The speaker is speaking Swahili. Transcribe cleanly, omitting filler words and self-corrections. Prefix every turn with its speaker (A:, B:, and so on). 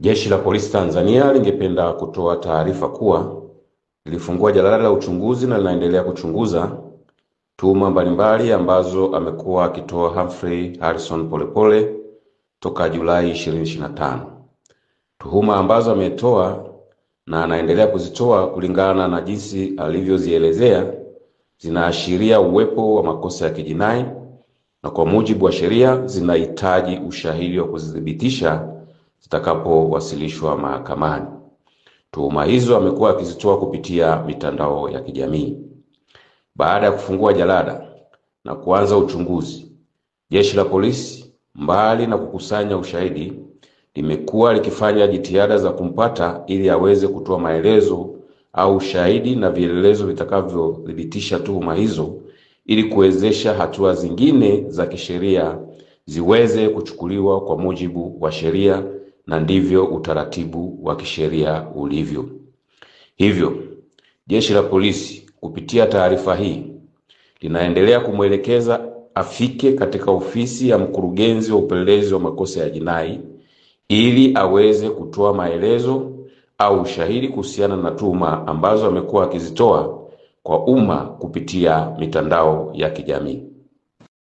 A: Jeshi la Polisi Tanzania lingependa kutoa taarifa kuwa lilifungua jalada la uchunguzi na linaendelea kuchunguza tuhuma mbalimbali ambazo amekuwa akitoa Humphrey Harrison Polepole toka Julai 2025. Tuhuma ambazo ametoa na anaendelea kuzitoa kulingana na jinsi alivyozielezea zinaashiria uwepo wa makosa ya kijinai na kwa mujibu wa sheria zinahitaji ushahidi wa kuzithibitisha zitakapowasilishwa mahakamani. Tuhuma hizo amekuwa akizitoa kupitia mitandao ya kijamii. Baada ya kufungua jalada na kuanza uchunguzi, Jeshi la Polisi, mbali na kukusanya ushahidi, limekuwa likifanya jitihada za kumpata ili aweze kutoa maelezo au ushahidi na vielelezo vitakavyothibitisha tuhuma hizo ili kuwezesha hatua zingine za kisheria ziweze kuchukuliwa kwa mujibu wa sheria, na ndivyo utaratibu wa kisheria ulivyo. Hivyo, Jeshi la Polisi kupitia taarifa hii linaendelea kumwelekeza afike katika ofisi ya mkurugenzi wa upelelezi wa makosa ya jinai ili aweze kutoa maelezo au ushahidi kuhusiana na tuhuma ambazo amekuwa akizitoa kwa umma kupitia mitandao ya kijamii.